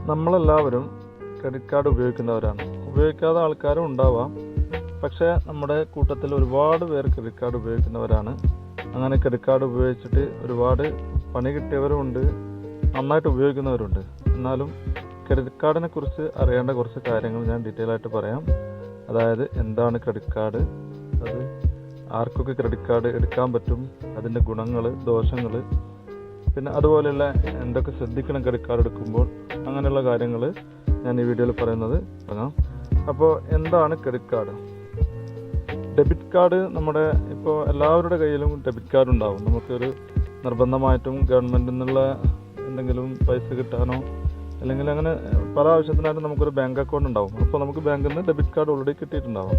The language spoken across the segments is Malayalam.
നമ്മളെല്ലാവരും ക്രെഡിറ്റ് കാർഡ് ഉപയോഗിക്കുന്നവരാണ്. ഉപയോഗിക്കാത്ത ആൾക്കാരും ഉണ്ടാവാം. പക്ഷേ നമ്മുടെ കൂട്ടത്തിൽ ഒരുപാട് പേർ ക്രെഡിറ്റ് കാർഡ് ഉപയോഗിക്കുന്നവരാണ്. അങ്ങനെ ക്രെഡിറ്റ് കാർഡ് ഉപയോഗിച്ചിട്ട് ഒരുപാട് പണി കിട്ടിയവരുമുണ്ട്, നന്നായിട്ട് ഉപയോഗിക്കുന്നവരുണ്ട്. എന്നാലും ക്രെഡിറ്റ് കാർഡിനെ കുറിച്ച് അറിയേണ്ട കുറച്ച് കാര്യങ്ങൾ ഞാൻ ഡീറ്റെയിൽ ആയിട്ട് പറയാം. അതായത് എന്താണ് ക്രെഡിറ്റ് കാർഡ്, അത് ആർക്കൊക്കെ ക്രെഡിറ്റ് കാർഡ് എടുക്കാൻ പറ്റും, അതിൻ്റെ ഗുണങ്ങൾ, ദോഷങ്ങൾ, പിന്നെ അതുപോലെയുള്ള എന്തൊക്കെ ശ്രദ്ധിക്കണം ക്രെഡിറ്റ് കാർഡ് എടുക്കുമ്പോൾ, അങ്ങനെയുള്ള കാര്യങ്ങൾ ഞാൻ ഈ വീഡിയോയിൽ പറയുന്നത് തുടങ്ങാം. അപ്പോൾ എന്താണ് ക്രെഡിറ്റ് കാർഡ്? ഡെബിറ്റ് കാർഡ് നമ്മുടെ ഇപ്പോൾ എല്ലാവരുടെ കയ്യിലും ഡെബിറ്റ് കാർഡ് ഉണ്ടാവും. നമുക്കൊരു നിർബന്ധമായിട്ടും ഗവൺമെൻറ്റിൽ നിന്നുള്ള എന്തെങ്കിലും പൈസ കിട്ടാനോ അല്ലെങ്കിൽ അങ്ങനെ പല ആവശ്യത്തിനായിട്ട് നമുക്കൊരു ബാങ്ക് അക്കൗണ്ട് ഉണ്ടാവും. അപ്പോൾ നമുക്ക് ബാങ്കിൽ നിന്ന് ഡെബിറ്റ് കാർഡ് ഓൾറെഡി കിട്ടിയിട്ടുണ്ടാവും.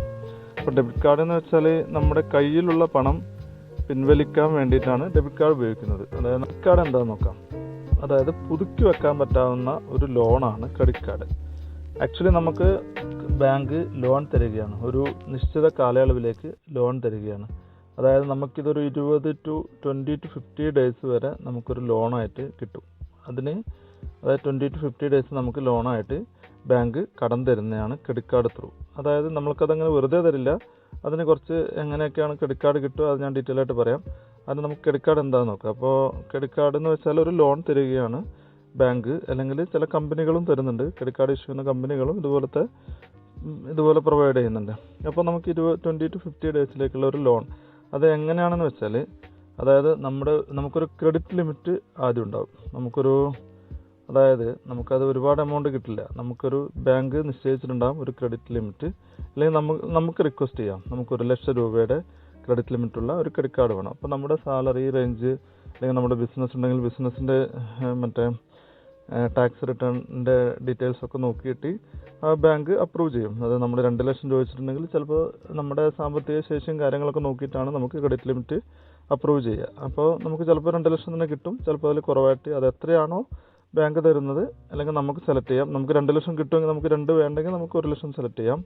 അപ്പോൾ ഡെബിറ്റ് കാർഡ് എന്ന് വെച്ചാൽ നമ്മുടെ കയ്യിലുള്ള പണം പിൻവലിക്കാൻ വേണ്ടിയിട്ടാണ് ഡെബിറ്റ് കാർഡ് ഉപയോഗിക്കുന്നത്. അതായത് ക്രെഡിറ്റ് കാർഡ് എന്താണെന്ന് നോക്കാം. അതായത് പുതുക്കി വെക്കാൻ പറ്റാവുന്ന ഒരു ലോണാണ് ക്രെഡിറ്റ് കാർഡ്. ആക്ച്വലി നമുക്ക് ബാങ്ക് ലോൺ തരികയാണ്, ഒരു നിശ്ചിത കാലയളവിലേക്ക് ലോൺ തരികയാണ്. അതായത് നമുക്കിതൊരു 20 to 20 to 50 ഡേയ്സ് വരെ നമുക്കൊരു ലോണായിട്ട് കിട്ടും. അതായത് 20 to 50 ഡേയ്സ് നമുക്ക് ലോണായിട്ട് ബാങ്ക് കടം തരുന്നതാണ് ക്രെഡിറ്റ് കാർഡ് ത്രൂ. അതായത് നമ്മൾക്കതങ്ങനെ വെറുതെ തരില്ല. അതിന് കുറച്ച് എങ്ങനെയൊക്കെയാണ് ക്രെഡിറ്റ് കാർഡ് കിട്ടുക അത് ഞാൻ ഡീറ്റെയിൽ ആയിട്ട് പറയാം. അതിന് നമുക്ക് ക്രെഡിറ്റ് കാർഡ് എന്താണെന്ന് നോക്കാം. അപ്പോൾ ക്രെഡിറ്റ് കാർഡ് എന്ന് വെച്ചാൽ ഒരു ലോൺ തരികയാണ് ബാങ്ക്, അല്ലെങ്കിൽ ചില കമ്പനികളും തരുന്നുണ്ട്. ക്രെഡിറ്റ് കാർഡ് ഇഷ്യൂ ചെയ്യുന്ന കമ്പനികളും ഇതുപോലെ പ്രൊവൈഡ് ചെയ്യുന്നുണ്ട്. അപ്പോൾ നമുക്ക് 20 to 50 ഡേയ്സിലേക്കുള്ള ഒരു ലോൺ, അത് എങ്ങനെയാണെന്ന് വെച്ചാൽ, അതായത് നമുക്കൊരു ക്രെഡിറ്റ് ലിമിറ്റ് ആദ്യം ഉണ്ടാവും. അതായത് നമുക്കത് ഒരുപാട് എമൗണ്ട് കിട്ടില്ല. നമുക്കൊരു ബാങ്ക് നിശ്ചയിച്ചിട്ടുണ്ടാകും ഒരു ക്രെഡിറ്റ് ലിമിറ്റ്. അല്ലെങ്കിൽ നമുക്ക് റിക്വസ്റ്റ് ചെയ്യാം, നമുക്ക് 1 ലക്ഷം രൂപയുടെ ക്രെഡിറ്റ് ലിമിറ്റുള്ള ഒരു ക്രെഡിറ്റ് കാർഡ് വേണം. അപ്പോൾ നമ്മുടെ സാലറി റേഞ്ച്, അല്ലെങ്കിൽ നമ്മുടെ ബിസിനസ് ഉണ്ടെങ്കിൽ ബിസിനസ്സിൻ്റെ മറ്റേ ടാക്സ് റിട്ടേണിൻ്റെ ഡീറ്റെയിൽസ് ഒക്കെ നോക്കിയിട്ട് ആ ബാങ്ക് അപ്രൂവ് ചെയ്യും. അത് നമ്മൾ 2 ലക്ഷം ചോദിച്ചിട്ടുണ്ടെങ്കിൽ ചിലപ്പോൾ നമ്മുടെ സാമ്പത്തിക ശേഷിയും കാര്യങ്ങളൊക്കെ നോക്കിയിട്ടാണ് നമുക്ക് ക്രെഡിറ്റ് ലിമിറ്റ് അപ്രൂവ് ചെയ്യുക. അപ്പോൾ നമുക്ക് ചിലപ്പോൾ 2 ലക്ഷം തന്നെ കിട്ടും, ചിലപ്പോൾ അതിൽ കുറവായിട്ട് അത് എത്രയാണോ ബാങ്ക് തരുന്നത് അല്ലെങ്കിൽ നമുക്ക് സെലക്ട് ചെയ്യാം. നമുക്ക് 2 ലക്ഷം കിട്ടുമെങ്കിൽ നമുക്ക് 2 വേണ്ടെങ്കിൽ നമുക്ക് 1 ലക്ഷം സെലക്ട് ചെയ്യാം.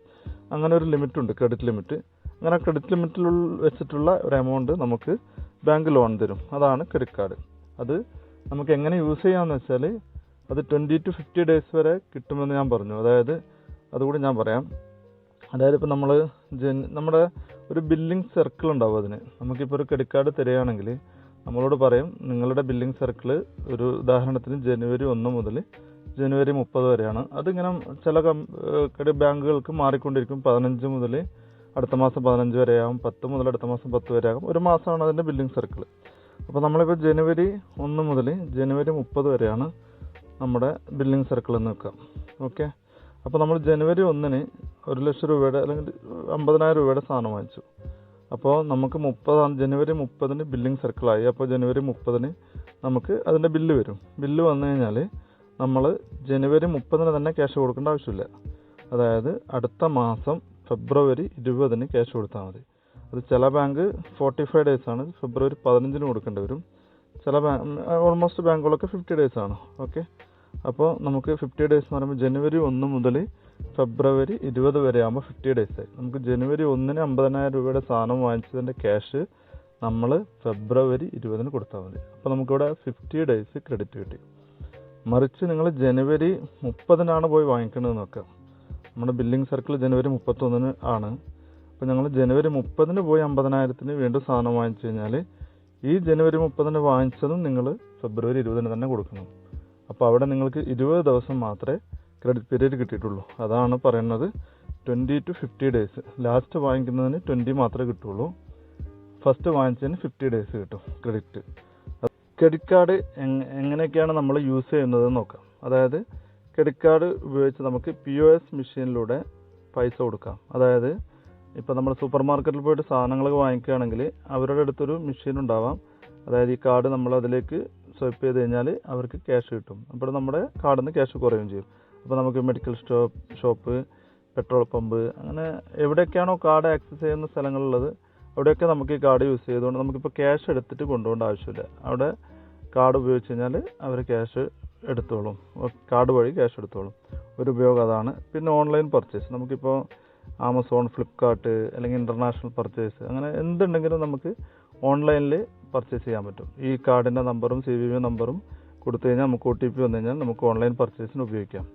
അങ്ങനെ ഒരു ലിമിറ്റ് ഉണ്ട്, ക്രെഡിറ്റ് ലിമിറ്റ്. അങ്ങനെ ക്രെഡിറ്റ് ലിമിറ്റിൽ വെച്ചിട്ടുള്ള ഒരു എമൗണ്ട് നമുക്ക് ബാങ്ക് ലോൺ തരും. അതാണ് ക്രെഡിറ്റ് കാർഡ്. അത് നമുക്ക് എങ്ങനെ യൂസ് ചെയ്യാമെന്ന് വെച്ചാൽ, അത് 20 to 50 ഡേയ്സ് വരെ കിട്ടുമെന്ന് ഞാൻ പറഞ്ഞു. അതായത് അതുകൂടി ഞാൻ പറയാം. അതായത് ഇപ്പോൾ നമ്മുടെ ഒരു ബില്ലിംഗ് സർക്കിൾ ഉണ്ടാവും. അതിന് നമുക്കിപ്പോൾ ഒരു ക്രെഡിറ്റ് കാർഡ് തരികയാണെങ്കിൽ നമ്മളോട് പറയും നിങ്ങളുടെ ബില്ലിംഗ് സർക്കിൾ ഒരു ഉദാഹരണത്തിന് ജനുവരി 1 മുതൽ ജനുവരി 30 വരെയാണ്. അതിങ്ങനെ ചില ബാങ്കുകൾക്ക് മാറിക്കൊണ്ടിരിക്കും. 15 മുതൽ അടുത്ത മാസം 15 വരെയാകും, 10 മുതൽ അടുത്ത മാസം 10 വരെയാകും. ഒരു മാസമാണ് അതിൻ്റെ ബില്ലിംഗ് സർക്കിൾ. അപ്പോൾ നമ്മളിപ്പോൾ ജനുവരി 1 മുതൽ ജനുവരി 30 വരെയാണ് നമ്മുടെ ബില്ലിംഗ് സർക്കിൾ എന്ന് വെക്കാം. ഓക്കെ. അപ്പോൾ നമ്മൾ ജനുവരി 1-ന് 1 ലക്ഷം രൂപയുടെ അല്ലെങ്കിൽ 50,000 രൂപയുടെ സാധനം വാങ്ങിച്ചു. അപ്പോൾ നമുക്ക് ജനുവരി 30-ന് ബില്ലിംഗ് സർക്കിളായി. അപ്പോൾ ജനുവരി 30-ന് നമുക്ക് അതിൻ്റെ ബില്ല് വരും. ബില്ല് വന്നു കഴിഞ്ഞാൽ നമ്മൾ ജനുവരി 30-ന് തന്നെ ക്യാഷ് കൊടുക്കേണ്ട ആവശ്യമില്ല. അതായത് അടുത്ത മാസം ഫെബ്രുവരി 20-ന് ക്യാഷ് കൊടുത്താൽ മതി. അത് ചില ബാങ്ക് 45 ഡേയ്സ് ആണ്, ഫെബ്രുവരി 15-ന് കൊടുക്കേണ്ടി വരും. ചില ഓൾമോസ്റ്റ് ബാങ്കുകളൊക്കെ 50 ഡേയ്സ് ആണ്. ഓക്കെ. അപ്പോൾ നമുക്ക് 50 ഡേയ്സ് എന്ന് പറയുമ്പോൾ ജനുവരി 1 മുതൽ ഫെബ്രുവരി 20 വരെ ആകുമ്പോൾ 50 ഡേയ്സ് ആയി. നമുക്ക് ജനുവരി 1-ന് 50,000 രൂപയുടെ സാധനം വാങ്ങിച്ചതിൻ്റെ ക്യാഷ് നമ്മൾ ഫെബ്രുവരി 20-ന് കൊടുത്താൽ മതി. അപ്പോൾ നമുക്കിവിടെ 50 ഡേയ്സ് ക്രെഡിറ്റ് കിട്ടി. മറിച്ച് നിങ്ങൾ ജനുവരി 30-നാണ് പോയി വാങ്ങിക്കേണ്ടത് നോക്കാം. നമ്മുടെ ബില്ലിംഗ് സർക്കിൾ ജനുവരി 31-ന് ആണ്. അപ്പോൾ ഞങ്ങൾ ജനുവരി 30-ന് പോയി 50,000-ന് വീണ്ടും സാധനം വാങ്ങിച്ചു കഴിഞ്ഞാൽ ഈ ജനുവരി 30-ന് വാങ്ങിച്ചതും നിങ്ങൾ ഫെബ്രുവരി 20-ന് തന്നെ കൊടുക്കണം. അപ്പോൾ അവിടെ നിങ്ങൾക്ക് 20 ദിവസം മാത്രമേ ക്രെഡിറ്റ് പീരീഡ് കിട്ടിയിട്ടുള്ളൂ. അതാണ് പറയുന്നത് 20 to 50 ഡേയ്സ്. ലാസ്റ്റ് വാങ്ങിക്കുന്നതിന് 20 മാത്രമേ കിട്ടുള്ളൂ, ഫസ്റ്റ് വാങ്ങിച്ചതിന് 50 ഡേയ്സ് കിട്ടും ക്രെഡിറ്റ്. ക്രെഡിറ്റ് കാർഡ് എങ്ങനെയൊക്കെയാണ് നമ്മൾ യൂസ് ചെയ്യുന്നത് നോക്കാം. അതായത് ക്രെഡിറ്റ് കാർഡ് ഉപയോഗിച്ച് നമുക്ക് POS മെഷീനിലൂടെ പൈസ കൊടുക്കാം. അതായത് ഇപ്പോൾ നമ്മൾ സൂപ്പർ മാർക്കറ്റിൽ പോയിട്ട് സാധനങ്ങൾ വാങ്ങിക്കുകയാണെങ്കിൽ അവരുടെ അടുത്തൊരു മെഷീൻ ഉണ്ടാവാം. അതായത് ഈ കാർഡ് നമ്മൾ അതിലേക്ക് സ്വൈപ്പ് ചെയ്ത് കഴിഞ്ഞാൽ അവർക്ക് ക്യാഷ് കിട്ടും. അപ്പോൾ നമ്മുടെ കാർഡിൽ നിന്ന് ക്യാഷ് കുറയുകയും ചെയ്യും. അപ്പോൾ നമുക്ക് മെഡിക്കൽ ഷോപ്പ്, പെട്രോൾ പമ്പ്, അങ്ങനെ എവിടെയൊക്കെയാണോ കാർഡ് ആക്സസ് ചെയ്യുന്ന സ്ഥലങ്ങളുള്ളത് അവിടെയൊക്കെ നമുക്ക് ഈ കാർഡ് യൂസ് ചെയ്തുകൊണ്ട് നമുക്കിപ്പോൾ ക്യാഷ് എടുത്തിട്ട് കൊണ്ടുപോകേണ്ട ആവശ്യമില്ല. അവിടെ കാർഡ് ഉപയോഗിച്ച് കഴിഞ്ഞാൽ അവർ ക്യാഷ് എടുത്തോളും, കാർഡ് വഴി ക്യാഷ് എടുത്തോളും. ഒരു ഉപയോഗം അതാണ്. പിന്നെ ഓൺലൈൻ പർച്ചേസ്, നമുക്കിപ്പോൾ ആമസോൺ, ഫ്ലിപ്കാർട്ട് അല്ലെങ്കിൽ ഇൻ്റർനാഷണൽ പർച്ചേസ്, അങ്ങനെ എന്തുണ്ടെങ്കിലും നമുക്ക് ഓൺലൈനിൽ പർച്ചേസ് ചെയ്യാൻ പറ്റും. ഈ കാർഡിൻ്റെ നമ്പറും CVV നമ്പറും കൊടുത്തു കഴിഞ്ഞാൽ നമുക്ക് OTP വന്നു കഴിഞ്ഞാൽ നമുക്ക് ഓൺലൈൻ പർച്ചേസിന് ഉപയോഗിക്കാം.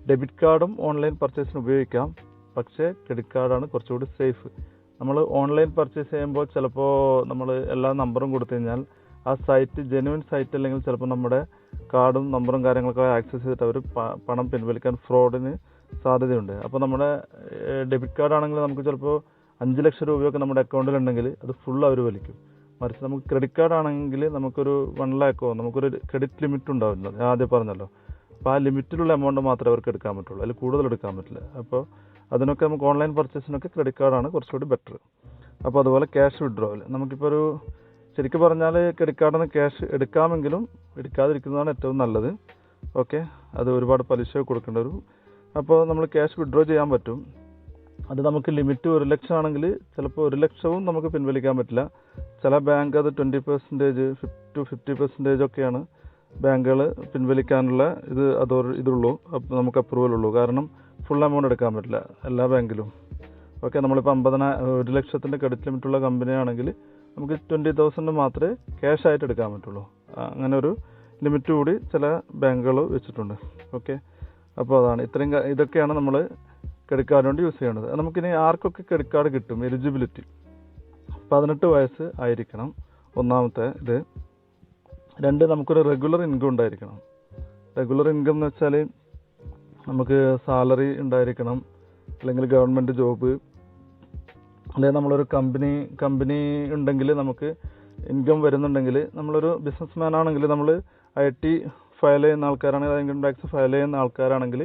ഡെബിറ്റ് കാർഡും ഓൺലൈൻ പർച്ചേസിന് ഉപയോഗിക്കാം. പക്ഷേ ക്രെഡിറ്റ് കാർഡാണ് കുറച്ചുകൂടി സേഫ്. നമ്മൾ ഓൺലൈൻ പർച്ചേസ് ചെയ്യുമ്പോൾ ചിലപ്പോൾ നമ്മൾ എല്ലാ നമ്പറും കൊടുത്തു കഴിഞ്ഞാൽ ആ സൈറ്റ് ജെന്യുവൻ സൈറ്റ് അല്ലെങ്കിൽ ചിലപ്പോൾ നമ്മുടെ കാർഡും നമ്പറും കാര്യങ്ങളൊക്കെ ആക്സസ് ചെയ്തിട്ട് അവർ പണം പിൻവലിക്കാൻ ഫ്രോഡിന് സാധ്യതയുണ്ട്. അപ്പോൾ നമ്മുടെ ഡെബിറ്റ് കാർഡ് ആണെങ്കിൽ നമുക്ക് ചിലപ്പോൾ 5 ലക്ഷം രൂപയൊക്കെ നമ്മുടെ അക്കൗണ്ടിലുണ്ടെങ്കിൽ അത് ഫുൾ അവർ വലിക്കും. മറിച്ച് നമുക്ക് ക്രെഡിറ്റ് കാർഡ് ആണെങ്കിൽ നമുക്കൊരു 1 ലാഖോ നമുക്കൊരു ക്രെഡിറ്റ് ലിമിറ്റ് ഉണ്ടാവില്ല, ഞാൻ ആദ്യം പറഞ്ഞല്ലോ. അപ്പോൾ ആ ലിമിറ്റിലുള്ള എമൗണ്ട് മാത്രമേ അവർക്ക് എടുക്കാൻ പറ്റുള്ളൂ, അതിൽ കൂടുതൽ എടുക്കാൻ പറ്റില്ല. അപ്പോൾ അതിനൊക്കെ നമുക്ക് ഓൺലൈൻ പർച്ചേസിനൊക്കെ ക്രെഡിറ്റ് കാർഡാണ് കുറച്ചുകൂടി ബെറ്റർ. അപ്പോൾ അതുപോലെ ക്യാഷ് വിഡ്രോവൽ നമുക്കിപ്പോൾ ഒരു ശരിക്കും പറഞ്ഞാൽ ക്രെഡിറ്റ് കാർഡിന് ക്യാഷ് എടുക്കാമെങ്കിലും എടുക്കാതിരിക്കുന്നതാണ് ഏറ്റവും നല്ലത്. ഓക്കെ, അത് ഒരുപാട് പലിശ കൊടുക്കേണ്ടി വരും. അപ്പോൾ നമ്മൾ ക്യാഷ് വിഡ്രോ ചെയ്യാൻ പറ്റും. അത് നമുക്ക് ലിമിറ്റ് 1 ലക്ഷം ആണെങ്കിൽ ചിലപ്പോൾ 1 ലക്ഷവും നമുക്ക് പിൻവലിക്കാൻ പറ്റില്ല. ചില ബാങ്ക് അത് 20% to 50% ഒക്കെയാണ് ബാങ്കുകൾ പിൻവലിക്കാനുള്ള ഇതുള്ളൂ, നമുക്ക് അപ്രൂവൽ ഉള്ളൂ. കാരണം ഫുൾ എമൗണ്ട് എടുക്കാൻ പറ്റില്ല എല്ലാ ബാങ്കിലും. ഓക്കെ, നമ്മളിപ്പോൾ 1 ലക്ഷത്തിൻ്റെ ക്രെഡിറ്റ് ലിമിറ്റുള്ള കമ്പനിയാണെങ്കിൽ നമുക്ക് 20,000 മാത്രമേ ക്യാഷ് ആയിട്ട് എടുക്കാൻ പറ്റുള്ളൂ. അങ്ങനെ ഒരു ലിമിറ്റ് കൂടി ചില ബാങ്കുകൾ വെച്ചിട്ടുണ്ട്. ഓക്കെ, അപ്പോൾ അതാണ് ഇതൊക്കെയാണ് നമ്മൾ ക്രെഡിറ്റ് കാർഡ് കൊണ്ട് യൂസ് ചെയ്യേണ്ടത്. നമുക്കിനി ആർക്കൊക്കെ ക്രെഡിറ്റ് കാർഡ് കിട്ടും? എലിജിബിലിറ്റി 18 വയസ്സ് ആയിരിക്കണം ഒന്നാമത്തെ ഇത്. 2, നമുക്കൊരു റെഗുലർ ഇൻകം ഉണ്ടായിരിക്കണം. റെഗുലർ ഇൻകം എന്ന് വെച്ചാൽ നമുക്ക് സാലറി ഉണ്ടായിരിക്കണം, അല്ലെങ്കിൽ ഗവൺമെൻറ് ജോബ്, അല്ലെങ്കിൽ നമ്മളൊരു കമ്പനി ഉണ്ടെങ്കിൽ നമുക്ക് ഇൻകം വരുന്നുണ്ടെങ്കിൽ, നമ്മളൊരു ബിസിനസ് മാൻ ആണെങ്കിൽ നമ്മൾ IT ഫയൽ ചെയ്യുന്ന ആൾക്കാരാണെങ്കിൽ, ഇൻകം ടാക്സ് ഫയൽ ചെയ്യുന്ന ആൾക്കാരാണെങ്കിൽ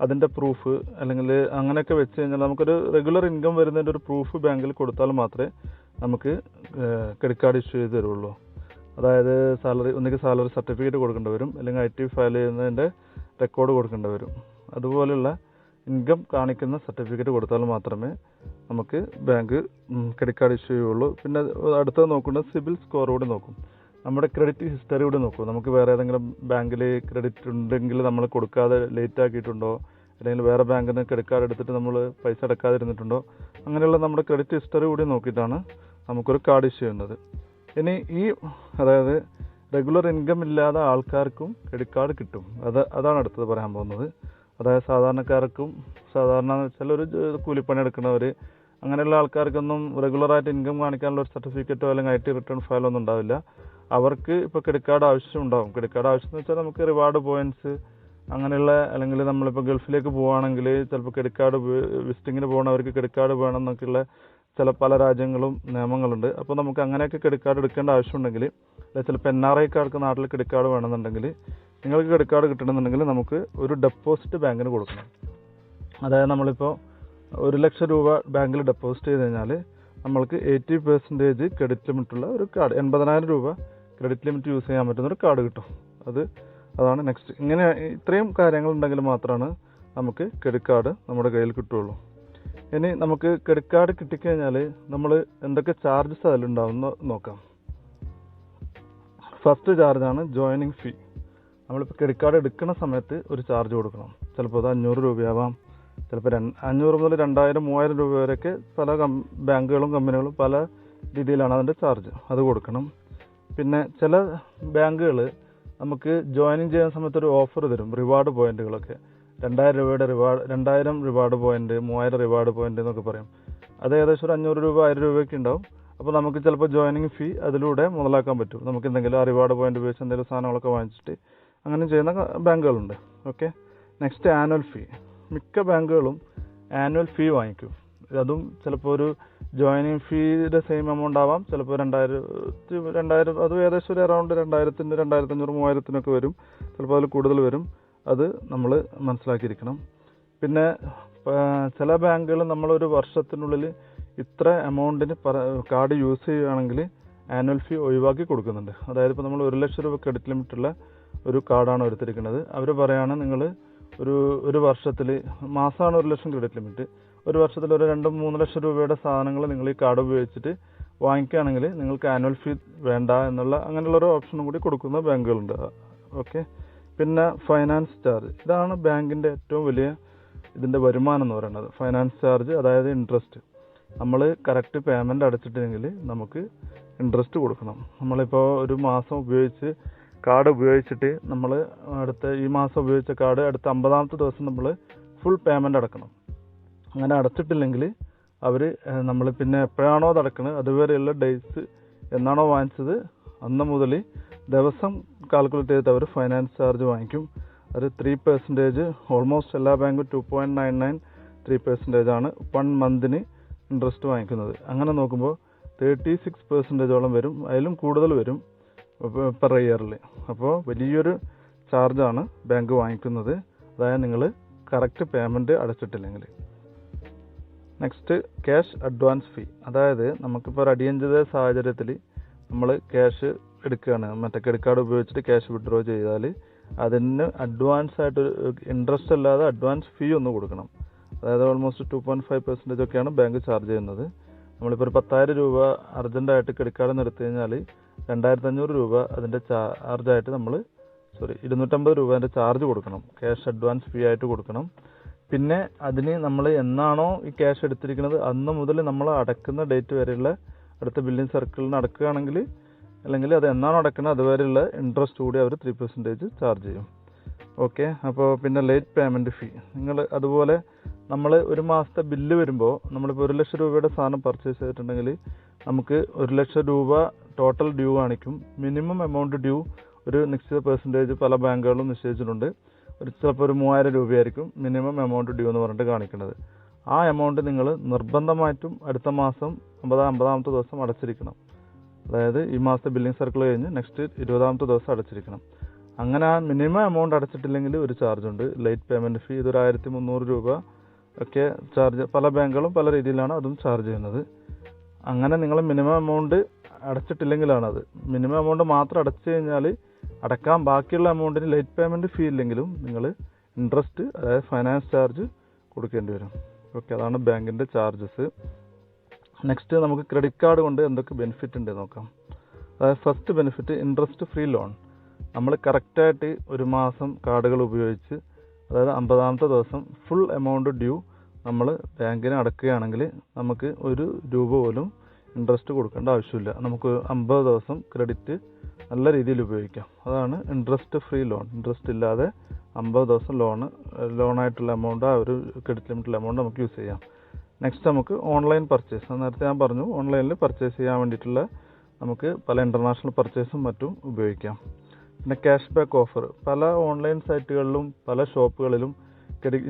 അതിൻ്റെ പ്രൂഫ് അല്ലെങ്കിൽ അങ്ങനെയൊക്കെ വെച്ച് കഴിഞ്ഞാൽ നമുക്കൊരു റെഗുലർ ഇൻകം വരുന്നതിൻ്റെ ഒരു പ്രൂഫ് ബാങ്കിൽ കൊടുത്താൽ മാത്രമേ നമുക്ക് ക്രെഡിറ്റ് കാർഡ് ഇഷ്യൂ ചെയ്ത് തരുള്ളൂ. അതായത് ഒന്നുകിൽ സാലറി സർട്ടിഫിക്കറ്റ് കൊടുക്കേണ്ടി വരും, അല്ലെങ്കിൽ IT ഫയൽ ചെയ്യുന്നതിൻ്റെ റെക്കോർഡ് കൊടുക്കേണ്ടി വരും. അതുപോലെയുള്ള ഇൻകം കാണിക്കുന്ന സർട്ടിഫിക്കറ്റ് കൊടുത്താൽ മാത്രമേ നമുക്ക് ബാങ്ക് ക്രെഡിറ്റ് കാർഡ് ഇഷ്യൂ ചെയ്യുള്ളൂ. പിന്നെ അടുത്തത് നോക്കുന്നത് സിബിൽ സ്കോർ കൂടി നോക്കും, നമ്മുടെ ക്രെഡിറ്റ് ഹിസ്റ്ററി കൂടി നോക്കും. നമുക്ക് വേറെ ഏതെങ്കിലും ബാങ്കിൽ ക്രെഡിറ്റ് ഉണ്ടെങ്കിൽ നമ്മൾ കൊടുക്കാതെ ലേറ്റ് ആക്കിയിട്ടുണ്ടോ, അല്ലെങ്കിൽ വേറെ ബാങ്കിൽ നിന്ന് ക്രെഡിറ്റ് കാർഡ് എടുത്തിട്ട് നമ്മൾ പൈസ അടക്കാതിരുന്നിട്ടുണ്ടോ, അങ്ങനെയുള്ള നമ്മുടെ ക്രെഡിറ്റ് ഹിസ്റ്ററി കൂടി നോക്കിയിട്ടാണ് നമുക്കൊരു കാർഡ് ഇഷ്യൂ ചെയ്യുന്നത്. ഇനി അതായത് റെഗുലർ ഇൻകം ഇല്ലാതെ ആൾക്കാർക്കും ക്രെഡിറ്റ് കാർഡ് കിട്ടും. അതാണ് അടുത്തത് പറയാൻ പോകുന്നത്. അതായത് സാധാരണക്കാർക്കും, സാധാരണ വെച്ചാൽ ഒരു കൂലിപ്പണി എടുക്കുന്നവർ, അങ്ങനെയുള്ള ആൾക്കാർക്കൊന്നും റെഗുലറായിട്ട് ഇൻകം കാണിക്കാനുള്ള ഒരു സർട്ടിഫിക്കറ്റോ അല്ലെങ്കിൽ IT റിട്ടേൺ ഫയലോ ഒന്നും ഉണ്ടാവില്ല. അവർക്ക് ഇപ്പോൾ ക്രെഡിറ്റ് കാർഡ് ആവശ്യം ഉണ്ടാവും. ക്രെഡിറ്റ് കാർഡ് ആവശ്യം എന്ന് വെച്ചാൽ നമുക്ക് റിവാർഡ് പോയിൻറ്റ്സ് അങ്ങനെയുള്ള, അല്ലെങ്കിൽ നമ്മളിപ്പോൾ ഗൾഫിലേക്ക് പോവുകയാണെങ്കിൽ ചിലപ്പോൾ ക്രെഡിറ്റ് കാർഡ് വിസിറ്റിങ്ങിന് പോകണവർക്ക് ക്രെഡിറ്റ് കാർഡ് വേണം എന്നൊക്കെയുള്ള പല രാജ്യങ്ങളും നിയമങ്ങളുണ്ട്. അപ്പോൾ നമുക്ക് അങ്ങനെയൊക്കെ ക്രെഡിറ്റ് കാർഡ് എടുക്കേണ്ട ആവശ്യമുണ്ടെങ്കിൽ, അല്ലെങ്കിൽ ചിലപ്പോൾ NRIക്കാർക്ക് നാട്ടിൽ ക്രെഡിറ്റ് കാർഡ് വേണമെന്നുണ്ടെങ്കിൽ, നിങ്ങൾക്ക് ക്രെഡിറ്റ് കാർഡ് കിട്ടണമെന്നുണ്ടെങ്കിൽ നമുക്ക് ഒരു ഡെപ്പോസിറ്റ് ബാങ്കിന് കൊടുക്കണം. അതായത് നമ്മളിപ്പോൾ 1 ലക്ഷം രൂപ ബാങ്കിൽ ഡെപ്പോസിറ്റ് ചെയ്ത് കഴിഞ്ഞാൽ നമ്മൾക്ക് 80% ക്രെഡിറ്റ് ലിമിറ്റുള്ള ഒരു കാർഡ്, 80,000 രൂപ ക്രെഡിറ്റ് ലിമിറ്റ് യൂസ് ചെയ്യാൻ പറ്റുന്ന ഒരു കാർഡ് കിട്ടും. അതാണ് നെക്സ്റ്റ്. ഇങ്ങനെ ഇത്രയും കാര്യങ്ങൾ ഉണ്ടെങ്കിൽ മാത്രമാണ് നമുക്ക് ക്രെഡിറ്റ് കാർഡ് നമ്മുടെ കയ്യിൽ കിട്ടുള്ളൂ. ഇനി നമുക്ക് ക്രെഡിറ്റ് കാർഡ് കിട്ടിക്കഴിഞ്ഞാൽ നമ്മൾ എന്തൊക്കെ ചാർജസ് അതിലുണ്ടാവുമെന്ന് നോക്കാം. ഫസ്റ്റ് ചാർജാണ് ജോയിനിങ് ഫീ. നമ്മളിപ്പോൾ ക്രെഡിറ്റ് കാർഡ് എടുക്കുന്ന സമയത്ത് ഒരു ചാർജ് കൊടുക്കണം. ചിലപ്പോൾ അത് 500 രൂപയാവാം, ചിലപ്പോൾ 500 മുതൽ 2000, 3000 രൂപ വരെയൊക്കെ പല ബാങ്കുകളും കമ്പനികളും പല രീതിയിലാണ് അതിൻ്റെ ചാർജ്, അത് കൊടുക്കണം. പിന്നെ ചില ബാങ്കുകൾ നമുക്ക് ജോയിനിങ് ചെയ്യുന്ന സമയത്ത് ഒരു ഓഫർ തരും, റിവാർഡ് പോയിന്റുകളൊക്കെ. 2000 രൂപയുടെ reward, 2000 reward point, 3000 reward point എന്നൊക്കെ പറയും. അത് ഏകദേശം ഒരു 500 രൂപ 1000 രൂപയൊക്കെ ഉണ്ടാവും. അപ്പോൾ നമുക്ക് ചിലപ്പോൾ ജോയിനിങ് ഫീ അതിലൂടെ മുതലാക്കാൻ പറ്റും. നമുക്ക് എന്തെങ്കിലും ആ റിവാർഡ് പോയിന്റ് ഉപയോഗിച്ച് എന്തെങ്കിലും സാധനങ്ങളൊക്കെ വാങ്ങിച്ചിട്ട് അങ്ങനെ ചെയ്യുന്ന ബാങ്കുകളുണ്ട്. Okay, next annual fee. മിക്ക ബാങ്കുകളും ആനുവൽ ഫീ വാങ്ങിക്കും. അതും ചിലപ്പോൾ ഒരു ജോയിനിങ് ഫീയുടെ സെയിം എമൗണ്ട് ആവാം, ചിലപ്പോൾ 2000 അത് ഏകദേശം ഒരു അറൗണ്ട് 2000, 2500, 3000 വരും, ചിലപ്പോൾ അതിൽ കൂടുതൽ വരും. അത് നമ്മൾ മനസ്സിലാക്കിയിരിക്കണം. പിന്നെ ചില ബാങ്കുകൾ നമ്മളൊരു വർഷത്തിനുള്ളിൽ ഇത്ര എമൗണ്ടിന് കാർഡ് യൂസ് ചെയ്യുകയാണെങ്കിൽ ആനുവൽ ഫീ ഒഴിവാക്കി കൊടുക്കുന്നുണ്ട്. അതായത് ഇപ്പോൾ നമ്മൾ 1 ലക്ഷം രൂപ ക്രെഡിറ്റ് ലിമിറ്റുള്ള ഒരു കാർഡാണ് എടുത്തിരിക്കുന്നത്. അവർ പറയുകയാണ് നിങ്ങൾ ഒരു വർഷത്തിൽ, മാസമാണ് 1 ലക്ഷം ക്രെഡിറ്റ് ലിമിറ്റ്, ഒരു വർഷത്തിൽ ഒരു 2-3 ലക്ഷം രൂപയുടെ സാധനങ്ങൾ നിങ്ങൾ ഈ കാർഡ് ഉപയോഗിച്ചിട്ട് വാങ്ങിക്കുകയാണെങ്കിൽ നിങ്ങൾക്ക് ആനുവൽ ഫീ വേണ്ട എന്നുള്ള അങ്ങനെയുള്ളൊരു ഓപ്ഷനും കൂടി കൊടുക്കുന്ന ബാങ്കുകളുണ്ട്. ഓക്കെ, പിന്നെ ഫൈനാൻസ് ചാർജ്. ഇതാണ് ബാങ്കിൻ്റെ ഏറ്റവും വലിയ ഇതിൻ്റെ വരുമാനം എന്ന് പറയുന്നത്. ഫൈനാൻസ് ചാർജ്, അതായത് ഇൻട്രസ്റ്റ്. നമ്മൾ കറക്റ്റ് പേയ്മെൻറ്റ് അടച്ചിട്ടില്ലെങ്കിൽ നമുക്ക് ഇൻട്രസ്റ്റ് കൊടുക്കണം. നമ്മളിപ്പോൾ ഒരു മാസം ഉപയോഗിച്ച് കാർഡ് ഉപയോഗിച്ചിട്ട് നമ്മൾ ഈ മാസം ഉപയോഗിച്ച കാർഡ് അടുത്ത 50ാമത്തെ ദിവസം നമ്മൾ ഫുൾ പേയ്മെൻറ്റ് അടക്കണം. അങ്ങനെ അടച്ചിട്ടില്ലെങ്കിൽ അവർ നമ്മൾ പിന്നെ എപ്പോഴാണോ അത് അടക്കുന്നത് അതുവരെയുള്ള ഡേയ്സ് എന്നാണോ വാങ്ങിച്ചത് അന്ന് മുതൽ ദിവസം കാൽക്കുലേറ്റ് ചെയ്തിട്ട് അവർ ഫൈനാൻസ് ചാർജ് വാങ്ങിക്കും. അത് 3%, ഓൾമോസ്റ്റ് എല്ലാ ബാങ്കും 2.99-3% 1 മന്തിന് ഇൻട്രസ്റ്റ് വാങ്ങിക്കുന്നത്. അങ്ങനെ നോക്കുമ്പോൾ 36% വരും, അതിലും കൂടുതൽ വരും പെർ ഇയറിൽ. അപ്പോൾ വലിയൊരു ചാർജാണ് ബാങ്ക് വാങ്ങിക്കുന്നത്, അതായത് നിങ്ങൾ കറക്റ്റ് പേയ്മെൻറ്റ് അടച്ചിട്ടില്ലെങ്കിൽ. Next cash advance fee. അതായത് നമുക്കിപ്പോൾ ഒരു അടിയന്തര സാഹചര്യത്തിൽ നമ്മൾ ക്യാഷ് എടുക്കുകയാണ്, മറ്റേ ക്രെഡിറ്റ് കാർഡ് ഉപയോഗിച്ചിട്ട് ക്യാഷ് വിഡ്രോ ചെയ്താൽ അതിന് അഡ്വാൻസ് ആയിട്ട് ഇൻട്രസ്റ്റ് അല്ലാതെ അഡ്വാൻസ് ഫീ ഒന്ന് കൊടുക്കണം. അതായത് ഓൾമോസ്റ്റ് 2.5% ഒക്കെയാണ് ബാങ്ക് ചാർജ് ചെയ്യുന്നത്. നമ്മളിപ്പോൾ ഒരു 10,000 രൂപ അർജൻറ്റായിട്ട് ക്രെഡിറ്റ് കാർഡ് എടുത്തു കഴിഞ്ഞാൽ 2,500 രൂപ അതിൻ്റെ ചാർജായിട്ട് 250 രൂപ അതിൻ്റെ ചാർജ് കൊടുക്കണം, ക്യാഷ് അഡ്വാൻസ് ഫീ ആയിട്ട് കൊടുക്കണം. പിന്നെ അതിന് നമ്മൾ എന്നാണോ ഈ ക്യാഷ് എടുത്തിരിക്കുന്നത് അന്ന് മുതൽ നമ്മൾ അടക്കുന്ന ഡേറ്റ് വരെയുള്ള അടുത്ത ബില്ലിംഗ് സർക്കിളിന് അടക്കുകയാണെങ്കിൽ, അല്ലെങ്കിൽ അത് എന്നാണോ അടക്കുന്നത് അതുവരെയുള്ള ഇൻട്രസ്റ്റ് കൂടി അവർ 3% ചാർജ് ചെയ്യും. ഓക്കെ. അപ്പോൾ പിന്നെ ലേറ്റ് പേയ്മെൻറ്റ് ഫീ. നിങ്ങൾ അതുപോലെ നമ്മൾ ഒരു മാസത്തെ ബില്ല് വരുമ്പോൾ നമ്മളിപ്പോൾ 1 ലക്ഷം രൂപയുടെ സാധനം പർച്ചേസ് ചെയ്തിട്ടുണ്ടെങ്കിൽ നമുക്ക് 1 ലക്ഷം രൂപ ടോട്ടൽ ഡ്യൂ കാണിക്കും. മിനിമം എമൗണ്ട് ഡ്യൂ ഒരു നിശ്ചിത പെർസെൻറ്റേജ് പല ബാങ്കുകളും നിശ്ചയിച്ചിട്ടുണ്ട്. ചിലപ്പോൾ ഒരു 3,000 രൂപയായിരിക്കും മിനിമം എമൗണ്ട് ഡ്യൂ എന്ന് പറഞ്ഞിട്ട് കാണിക്കുന്നത്. ആ എമൗണ്ട് നിങ്ങൾ നിർബന്ധമായിട്ടും അടുത്ത മാസം 50ാമത്തെ ദിവസം അടച്ചിരിക്കണം. അതായത് ഈ മാസത്തെ ബില്ലിംഗ് സർക്കിൾ കഴിഞ്ഞ് നെക്സ്റ്റ് 20ാമത്തെ ദിവസം അടച്ചിരിക്കണം. അങ്ങനെ ആ മിനിമം എമൗണ്ട് അടച്ചിട്ടില്ലെങ്കിൽ ഒരു ചാർജുണ്ട്, ലേറ്റ് പേയ്മെൻറ്റ് ഫീ. ഇതൊരു 1,300 രൂപ ഒക്കെ ചാർജ്. പല ബാങ്കുകളും പല രീതിയിലാണ് അതും ചാർജ് ചെയ്യുന്നത്. അങ്ങനെ നിങ്ങൾ മിനിമം എമൗണ്ട് അടച്ചിട്ടില്ലെങ്കിലാണത്. മിനിമം എമൗണ്ട് മാത്രം അടച്ചു കഴിഞ്ഞാൽ അടക്കാൻ ബാക്കിയുള്ള എമൗണ്ടിന് ലേറ്റ് പേയ്മെൻറ്റ് ഫീ ഇല്ലെങ്കിലും നിങ്ങൾ ഇൻട്രസ്റ്റ്, അതായത് ഫൈനാൻസ് ചാർജ് കൊടുക്കേണ്ടി വരും. ഓക്കെ, അതാണ് ബാങ്കിൻ്റെ ചാർജസ്. നെക്സ്റ്റ് നമുക്ക് ക്രെഡിറ്റ് കാർഡ് കൊണ്ട് എന്തൊക്കെ ബെനിഫിറ്റ് ഉണ്ട് നോക്കാം. അതായത് first benefit interest free loan. നമ്മൾ കറക്റ്റായിട്ട് ഒരു മാസം കാർഡുകൾ ഉപയോഗിച്ച്, അതായത് 50ാമത്തെ ദിവസം ഫുൾ എമൗണ്ട് ഡ്യൂ നമ്മൾ ബാങ്കിന് അടക്കുകയാണെങ്കിൽ നമുക്ക് 1 രൂപ പോലും ഇൻട്രസ്റ്റ് കൊടുക്കേണ്ട ആവശ്യമില്ല. നമുക്ക് 50 ദിവസം ക്രെഡിറ്റ് നല്ല രീതിയിൽ ഉപയോഗിക്കാം. അതാണ് ഇൻട്രസ്റ്റ് ഫ്രീ ലോൺ. ഇൻട്രസ്റ്റ് ഇല്ലാതെ 50 ദിവസം ലോണായിട്ടുള്ള എമൗണ്ട്, ആ ഒരു ക്രെഡിറ്റ് ലിമിറ്റുള്ള എമൗണ്ട് നമുക്ക് യൂസ് ചെയ്യാം. നെക്സ്റ്റ് നമുക്ക് ഓൺലൈൻ പർച്ചേസ്. നേരത്തെ ഞാൻ പറഞ്ഞു, ഓൺലൈനിൽ പർച്ചേസ് ചെയ്യാൻ വേണ്ടിയിട്ടുള്ള നമുക്ക് പല ഇൻ്റർനാഷണൽ പർച്ചേസും മറ്റും ഉപയോഗിക്കാം. പിന്നെ ക്യാഷ് ബാക്ക് ഓഫർ. പല ഓൺലൈൻ സൈറ്റുകളിലും പല ഷോപ്പുകളിലും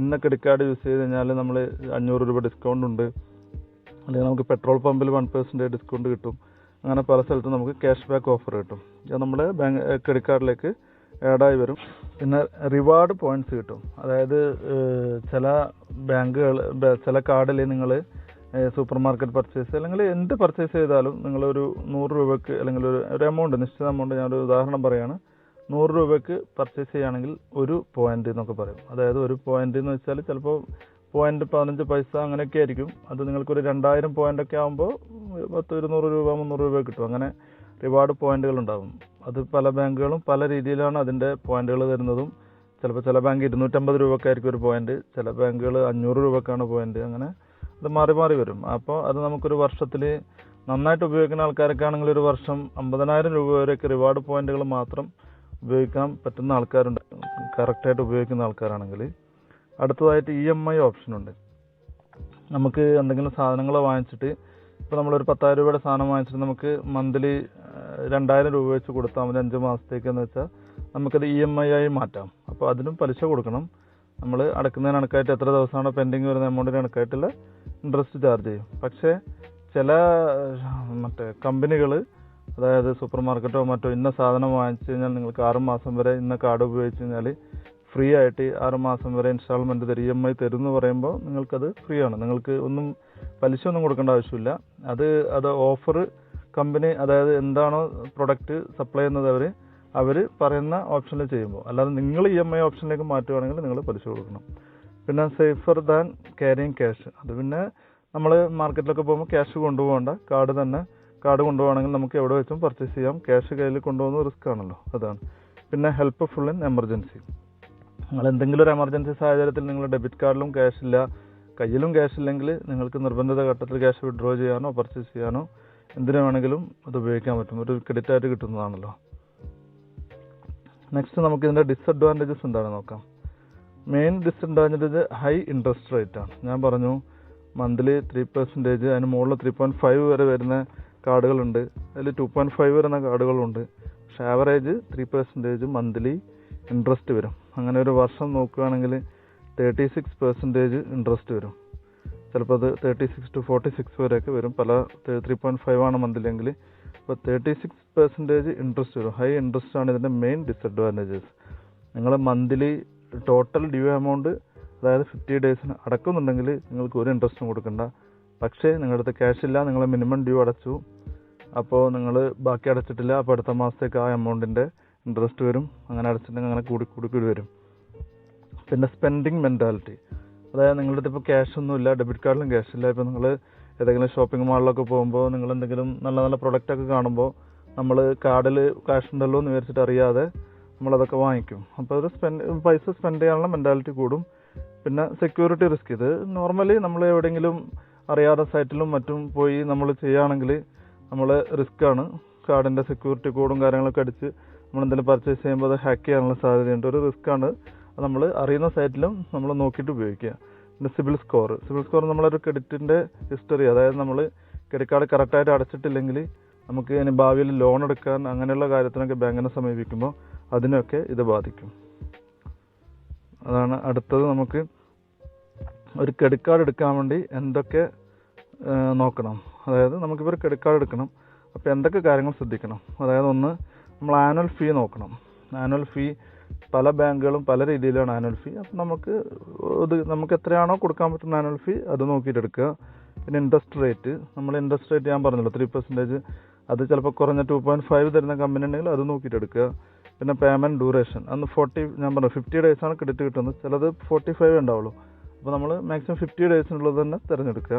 ഇന്ന ക്രെഡിറ്റ് കാർഡ് യൂസ് ചെയ്ത് കഴിഞ്ഞാൽ നമ്മൾ 500 രൂപ ഡിസ്കൗണ്ട് ഉണ്ട്, അല്ലെങ്കിൽ നമുക്ക് പെട്രോൾ പമ്പിൽ 1% ഡിസ്കൗണ്ട് കിട്ടും. അങ്ങനെ പല സ്ഥലത്തും നമുക്ക് ക്യാഷ് ബാക്ക് ഓഫർ കിട്ടും. അത് നമ്മുടെ ബാങ്ക് ക്രെഡിറ്റ് കാർഡിലേക്ക് ആഡായി വരും. പിന്നെ റിവാർഡ് പോയിൻറ്റ്സ് കിട്ടും. അതായത് ചില ബാങ്കുകൾ, ചില കാർഡിൽ നിങ്ങൾ സൂപ്പർ മാർക്കറ്റ് പർച്ചേസ് അല്ലെങ്കിൽ എന്ത് പർച്ചേസ് ചെയ്താലും നിങ്ങളൊരു 100 രൂപയ്ക്ക് അല്ലെങ്കിൽ ഒരു എമൗണ്ട്, നിശ്ചിത എമൗണ്ട്, ഞാനൊരു ഉദാഹരണം പറയുകയാണ്, 100 രൂപയ്ക്ക് പർച്ചേസ് ചെയ്യുകയാണെങ്കിൽ 1 പോയിൻ്റ് എന്നൊക്കെ പറയും. അതായത് 1 പോയിൻ്റ് എന്ന് വെച്ചാൽ ചിലപ്പോൾ 0.15 പൈസ അങ്ങനെയൊക്കെ ആയിരിക്കും. അത് നിങ്ങൾക്കൊരു 2,000 പോയിൻ്റൊക്കെ ആകുമ്പോൾ 200 രൂപ 300 രൂപ കിട്ടും. അങ്ങനെ റിവാർഡ് പോയിന്റുകൾ ഉണ്ടാകും. അത് പല ബാങ്കുകളും പല രീതിയിലാണ് അതിൻ്റെ പോയിന്റുകൾ തരുന്നതും. ചിലപ്പോൾ ചില ബാങ്ക് 250 രൂപക്കായിരിക്കും ഒരു പോയിന്റ്, ചില ബാങ്കുകൾ 500 രൂപക്കാണ് പോയിന്റ്. അങ്ങനെ അത് മാറി മാറി വരും. അപ്പോൾ അത് നമുക്കൊരു വർഷത്തിൽ നന്നായിട്ട് ഉപയോഗിക്കുന്ന ആൾക്കാരൊക്കെ ആണെങ്കിൽ ഒരു വർഷം 50,000 രൂപ വരെയൊക്കെ റിവാർഡ് പോയിന്റുകൾ മാത്രം ഉപയോഗിക്കാൻ പറ്റുന്ന ആൾക്കാരുണ്ട്, കറക്റ്റായിട്ട് ഉപയോഗിക്കുന്ന ആൾക്കാരാണെങ്കിൽ. അടുത്തതായിട്ട് EMI ഓപ്ഷനുണ്ട്. നമുക്ക് എന്തെങ്കിലും സാധനങ്ങൾ വാങ്ങിച്ചിട്ട്, ഇപ്പോൾ നമ്മളൊരു 10,000 രൂപയുടെ സാധനം വാങ്ങിച്ചിട്ട് നമുക്ക് മന്ത്ലി 2,000 രൂപ വെച്ച് കൊടുത്താൽ മതി 5 മാസത്തേക്കെന്ന് വെച്ചാൽ നമുക്കത് EMI ആയി മാറ്റാം. അപ്പോൾ അതിനും പലിശ കൊടുക്കണം. നമ്മൾ അടക്കുന്നതിന് കണക്കായിട്ട് എത്ര ദിവസമാണോ പെൻഡിങ് വരുന്ന എമൗണ്ടിന് കണക്കായിട്ടുള്ള ഇൻട്രസ്റ്റ് ചാർജ് ചെയ്യും. പക്ഷേ ചില കമ്പനികൾ, അതായത് സൂപ്പർ മാർക്കറ്റോ മറ്റോ, ഇന്ന സാധനം വാങ്ങിച്ചു കഴിഞ്ഞാൽ നിങ്ങൾക്ക് 6 മാസം വരെ ഇന്ന കാർഡ് ഉപയോഗിച്ച് കഴിഞ്ഞാൽ ഫ്രീ ആയിട്ട് 6 മാസം വരെ ഇൻസ്റ്റാൾമെൻറ്റ് തരും, EMI തരും എന്ന് പറയുമ്പോൾ നിങ്ങൾക്കത് ഫ്രീ ആണ്. നിങ്ങൾക്ക് ഒന്നും പലിശ ഒന്നും കൊടുക്കേണ്ട ആവശ്യമില്ല. അത് ഓഫർ കമ്പനി, അതായത് എന്താണോ പ്രൊഡക്റ്റ് സപ്ലൈ ചെയ്യുന്നത് അവർ പറയുന്ന ഓപ്ഷനിൽ ചെയ്യുമ്പോൾ, അല്ലാതെ നിങ്ങൾ EMI ഓപ്ഷനിലേക്ക് മാറ്റുകയാണെങ്കിൽ നിങ്ങൾ പലിശ കൊടുക്കണം. പിന്നെ സേഫർ ദാൻ ക്യാരിങ് ക്യാഷ്. അത് പിന്നെ നമ്മൾ മാർക്കറ്റിലൊക്കെ പോകുമ്പോൾ ക്യാഷ് കൊണ്ടുപോകേണ്ട, കാർഡ് കൊണ്ടുപോകണമെങ്കിൽ നമുക്ക് എവിടെ വെച്ചും പർച്ചേസ് ചെയ്യാം. ക്യാഷ് കയ്യിൽ കൊണ്ടുപോകുന്നത് റിസ്ക് ആണല്ലോ, അതാണ്. പിന്നെ ഹെൽപ്ഫുൾ ഇൻ എമർജൻസി. നിങ്ങൾ എന്തെങ്കിലും ഒരു എമർജൻസി സാഹചര്യത്തിൽ നിങ്ങൾ ഡെബിറ്റ് കാർഡിലും ക്യാഷ് ഇല്ല, കയ്യിലും ക്യാഷ് ഇല്ലെങ്കിൽ നിങ്ങൾക്ക് നിർബന്ധിത ഘട്ടത്തിൽ ക്യാഷ് വിഡ്രോ ചെയ്യാനോ പർച്ചേസ് ചെയ്യാനോ എന്തിനു വേണമെങ്കിലും അത് ഉപയോഗിക്കാൻ പറ്റും. ഒരു ക്രെഡിറ്റ് ആയിട്ട് കിട്ടുന്നതാണല്ലോ. നെക്സ്റ്റ് നമുക്ക് ഇതിൻ്റെ ഡിസഡ്വാൻറ്റേജസ് എന്താണെന്ന് നോക്കാം. Main disadvantage high interest rate ആണ്. ഞാൻ പറഞ്ഞു മന്ത്ലി 3%, അതിന് മുകളിൽ 3.5 വരെ വരുന്ന കാർഡുകളുണ്ട്, അതിൽ 2.5 വരുന്ന കാർഡുകളുണ്ട്. പക്ഷേ ആവറേജ് 3% മന്ത്ലി ഇൻട്രസ്റ്റ് വരും. അങ്ങനെ ഒരു വർഷം നോക്കുകയാണെങ്കിൽ 36% ഇൻട്രസ്റ്റ് വരും. ചിലപ്പോൾ അത് 36 to 46 വരെയൊക്കെ വരും. പല 3.5 ആണ് മന്ത്ലി എങ്കിൽ, അപ്പോൾ 36% ഇൻട്രസ്റ്റ് വരും. ഹൈ ഇൻട്രസ്റ്റ് ആണ് ഇതിൻ്റെ മെയിൻ ഡിസഡ്വാൻറ്റേജസ്. നിങ്ങൾ മന്ത്ലി ടോട്ടൽ ഡ്യൂ എമൗണ്ട്, അതായത് 50 ഡേയ്സിന് അടക്കുന്നുണ്ടെങ്കിൽ നിങ്ങൾക്ക് ഒരു ഇൻട്രസ്റ്റും കൊടുക്കണ്ട. പക്ഷേ നിങ്ങളുടെ അടുത്ത് ക്യാഷ് ഇല്ല, നിങ്ങൾ മിനിമം ഡ്യൂ അടച്ചു, അപ്പോൾ നിങ്ങൾ ബാക്കി അടച്ചിട്ടില്ല, അപ്പോൾ അടുത്ത മാസത്തേക്ക് ആ എമൗണ്ടിൻ്റെ ഇൻട്രസ്റ്റ് വരും. അങ്ങനെ അടച്ചിട്ടുണ്ടെങ്കിൽ അങ്ങനെ കൂടി വരും. പിന്നെ സ്പെൻഡിങ് മെൻറ്റാലിറ്റി, അതായത് നിങ്ങളുടെ അടുത്ത് ഇപ്പോൾ ക്യാഷ് ഒന്നുമില്ല, ഡെബിറ്റ് കാർഡിലും ക്യാഷ് ഇല്ല. ഇപ്പോൾ നിങ്ങൾ ഏതെങ്കിലും ഷോപ്പിംഗ് മാളിലൊക്കെ പോകുമ്പോൾ നിങ്ങൾ എന്തെങ്കിലും നല്ല പ്രൊഡക്റ്റൊക്കെ കാണുമ്പോൾ നമ്മൾ കാർഡിൽ ക്യാഷ് ഉണ്ടല്ലോ എന്ന് വിചാരിച്ചിട്ട് അറിയാതെ നമ്മളതൊക്കെ വാങ്ങിക്കും. അപ്പോൾ ഒരു പൈസ സ്പെൻഡ് ചെയ്യാനുള്ള മെൻറ്റാലിറ്റി കൂടും. പിന്നെ സെക്യൂരിറ്റി റിസ്ക്, ഇത് നോർമലി നമ്മൾ എവിടെയെങ്കിലും അറിയാതെ സൈറ്റിലും മറ്റും പോയി നമ്മൾ ചെയ്യുകയാണെങ്കിൽ നമ്മൾ റിസ്ക്കാണ്. കാർഡിൻ്റെ സെക്യൂരിറ്റി കോഡും കാര്യങ്ങളൊക്കെ അടിച്ച് നമ്മളെന്തെങ്കിലും പർച്ചേസ് ചെയ്യുമ്പോൾ അത് ഹാക്ക് ചെയ്യാനുള്ള സാധ്യതയുണ്ട്. ഒരു റിസ്ക്കാണ്. അത് നമ്മൾ അറിയുന്ന സൈറ്റിലും നമ്മൾ നോക്കിയിട്ട് ഉപയോഗിക്കുക. പിന്നെ സിബിൽ സ്കോർ നമ്മളൊരു ക്രെഡിറ്റിൻ്റെ ഹിസ്റ്ററി, അതായത് നമ്മൾ ക്രെഡിറ്റ് കാർഡ് കറക്റ്റായിട്ട് അടച്ചിട്ടില്ലെങ്കിൽ നമുക്ക് ഇനി ഭാവിയിൽ ലോൺ എടുക്കാൻ അങ്ങനെയുള്ള കാര്യത്തിനൊക്കെ ബാങ്കിനെ സമീപിക്കുമ്പോൾ അതിനൊക്കെ ഇത് ബാധിക്കും. അതാണ് അടുത്തത്. നമുക്ക് ഒരു ക്രെഡിറ്റ് കാർഡ് എടുക്കാൻ വേണ്ടി എന്തൊക്കെ നോക്കണം, അതായത് നമുക്കിപ്പോൾ ഒരു ക്രെഡിറ്റ് കാർഡ് എടുക്കണം, അപ്പോൾ എന്തൊക്കെ കാര്യങ്ങൾ ശ്രദ്ധിക്കണം. അതായത് ഒന്ന്, നമ്മൾ ആനുവൽ ഫീ നോക്കണം. ആനുവൽ ഫീ പല ബാങ്കുകളും പല രീതിയിലാണ് ആനുവൽ ഫീ. അപ്പോൾ നമുക്ക് എത്രയാണോ കൊടുക്കാൻ പറ്റുന്ന ആനുവൽ ഫീ അത് നോക്കിയിട്ട് എടുക്കുക. പിന്നെ ഇൻട്രസ്റ്റ് റേറ്റ് ഞാൻ പറഞ്ഞല്ലോ 3%, അത് ചിലപ്പോൾ കുറഞ്ഞ 2.5 തരുന്ന കമ്പനി ഉണ്ടെങ്കിൽ അത് നോക്കിയിട്ട് എടുക്കുക. പിന്നെ പേയ്മെൻറ്റ് ഡ്യൂറേഷൻ, അന്ന് 50 ഡേയ്സാണ് ക്രെഡിറ്റ് കിട്ടുന്നത്, ചിലത് 45 ഉണ്ടാവുള്ളൂ. അപ്പോൾ നമ്മൾ മാക്സിമം 50 ഡേയ്സിനുള്ളത് തന്നെ തിരഞ്ഞെടുക്കുക.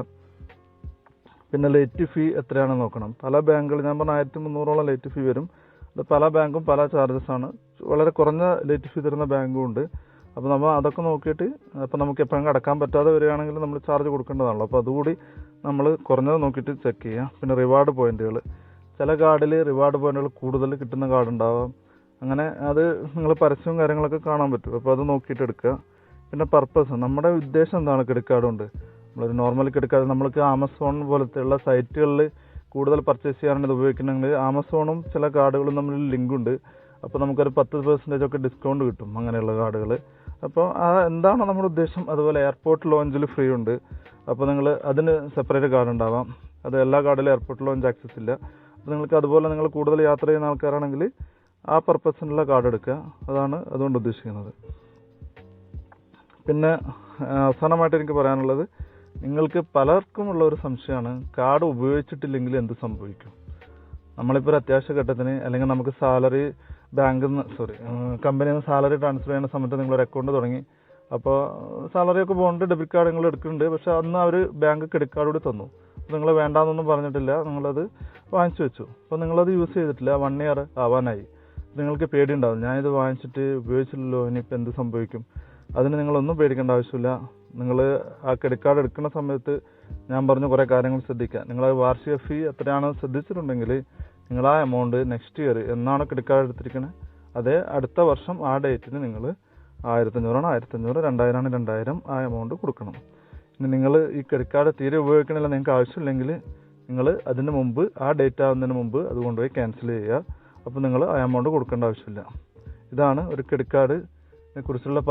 പിന്നെ ലേറ്റ് ഫീ എത്രയാണെന്ന് നോക്കണം. പല ബാങ്കുകൾ, ഞാൻ പറഞ്ഞ 1300ഓളം ലേറ്റ് ഫീ വരും. അത് പല ബാങ്കും പല ചാർജസാണ്. വളരെ കുറഞ്ഞ ലേറ്റ് ഫീ തരുന്ന ബാങ്കും ഉണ്ട്. അപ്പോൾ നമ്മൾ അതൊക്കെ നോക്കിയിട്ട്, അപ്പോൾ നമുക്ക് എപ്പോഴെങ്കിലും അടക്കാൻ പറ്റാതെ വരികയാണെങ്കിൽ നമ്മൾ ചാർജ് കൊടുക്കേണ്ടതാണല്ലോ. അപ്പോൾ അതുകൂടി നമ്മൾ കുറഞ്ഞത് നോക്കിയിട്ട് ചെക്ക് ചെയ്യുക. പിന്നെ റിവാർഡ് പോയിൻറ്റുകൾ, ചില കാർഡിൽ റിവാർഡ് പോയിൻറ്റുകൾ കൂടുതൽ കിട്ടുന്ന കാർഡ് ഉണ്ടാവാം. അങ്ങനെ അത് നിങ്ങൾ പരസ്യവും കാര്യങ്ങളൊക്കെ കാണാൻ പറ്റും. അപ്പോൾ അത് നോക്കിയിട്ട് എടുക്കുക. പിന്നെ പർപ്പസ്, നമ്മുടെ ഉദ്ദേശം എന്താണ് ക്രെഡിറ്റ് കാർഡ് കൊണ്ട്. നമ്മളൊരു നോർമൽ ക്രെഡിറ്റ് കാർഡ് നമ്മൾക്ക് ആമസോൺ പോലത്തെയുള്ള സൈറ്റുകളിൽ കൂടുതൽ പർച്ചേസ് ചെയ്യാനാണ് ഇത് ഉപയോഗിക്കണമെങ്കിൽ ആമസോണും ചില കാർഡുകളും തമ്മിൽ ലിങ്കുണ്ട്. അപ്പോൾ നമുക്കൊരു 10% ഒക്കെ ഡിസ്കൗണ്ട് കിട്ടും അങ്ങനെയുള്ള കാർഡുകൾ. അപ്പോൾ എന്താണോ നമ്മുടെ ഉദ്ദേശം, അതുപോലെ എയർപോർട്ട് ലോഞ്ചിൽ ഫ്രീ ഉണ്ട്. അപ്പോൾ നിങ്ങൾ അതിന് സെപ്പറേറ്റ് കാർഡ് ഉണ്ടാവാം. അത് എല്ലാ കാർഡിലും എയർപോർട്ട് ലോഞ്ച് ആക്സസ് ഇല്ല. അപ്പോൾ നിങ്ങൾക്ക് അതുപോലെ നിങ്ങൾ കൂടുതൽ യാത്ര ചെയ്യുന്ന ആൾക്കാരാണെങ്കിൽ ആ പർപ്പസിനുള്ള കാർഡ് എടുക്കുക. അതാണ് അതുകൊണ്ട് ഉദ്ദേശിക്കുന്നത്. പിന്നെ അവസാനമായിട്ട് എനിക്ക് പറയാനുള്ളത്, നിങ്ങൾക്ക് പലർക്കുമുള്ള ഒരു സംശയമാണ്, കാർഡ് ഉപയോഗിച്ചിട്ടില്ലെങ്കിൽ എന്ത് സംഭവിക്കും. നമ്മളിപ്പോൾ ഒരു അത്യാവശ്യ ഘട്ടത്തിന്, അല്ലെങ്കിൽ നമുക്ക് കമ്പനിയിൽ നിന്ന് സാലറി ട്രാൻസ്ഫർ ചെയ്യുന്ന സമയത്ത് നിങ്ങളൊരു അക്കൗണ്ട് തുടങ്ങി. അപ്പോൾ സാലറിയൊക്കെ പോകുന്നുണ്ട്, ഡെബിറ്റ് കാർഡ് നിങ്ങൾ എടുക്കുന്നുണ്ട്. പക്ഷേ അന്ന് അവർ ബാങ്ക് ക്രെഡിറ്റ് കാർഡ് കൂടി തന്നു. അപ്പോൾ നിങ്ങൾ വേണ്ടാന്നൊന്നും പറഞ്ഞിട്ടില്ല, നിങ്ങളത് വാങ്ങിച്ചു വെച്ചു. അപ്പോൾ നിങ്ങളത് യൂസ് ചെയ്തിട്ടില്ല, 1 ഇയർ ആവാനായി. നിങ്ങൾക്ക് പേടിയുണ്ടാവും, ഞാനിത് വാങ്ങിച്ചിട്ട് ഉപയോഗിച്ചില്ലല്ലോ, ഇനിയിപ്പോൾ എന്ത് സംഭവിക്കും. അതിന് നിങ്ങളൊന്നും പേടിക്കേണ്ട ആവശ്യമില്ല. നിങ്ങൾ ആ ക്രെഡിറ്റ് കാർഡ് എടുക്കുന്ന സമയത്ത് ഞാൻ പറഞ്ഞ കുറേ കാര്യങ്ങൾ ശ്രദ്ധിക്കുക. നിങ്ങൾ വാർഷിക ഫീ എത്രയാണ് ശ്രദ്ധിച്ചിട്ടുണ്ടെങ്കിൽ നിങ്ങൾ ആ എമൗണ്ട് നെക്സ്റ്റ് ഇയർ എന്നാണ് ക്രെഡിറ്റ് കാർഡ് എടുത്തിരിക്കുന്നത്, അതേ അടുത്ത വർഷം ആ ഡേറ്റിന് നിങ്ങൾ 1500 1500, 2000 2000 ആ എമൗണ്ട് കൊടുക്കണം. ഇനി നിങ്ങൾ ഈ ക്രെഡിറ്റ് കാർഡ് തീരെ ഉപയോഗിക്കണില്ല, നിങ്ങൾക്ക് ആവശ്യമില്ലെങ്കിൽ നിങ്ങൾ അതിന് മുമ്പ്, ആ ഡേറ്റ് ആവുന്നതിന് മുമ്പ് അത് കൊണ്ടുപോയി ക്യാൻസൽ ചെയ്യുക. അപ്പോൾ നിങ്ങൾ ആ എമൗണ്ട് കൊടുക്കേണ്ട ആവശ്യമില്ല. ഇതാണ് ഒരു ക്രെഡിറ്റ് കാർഡിനെ കുറിച്ചുള്ള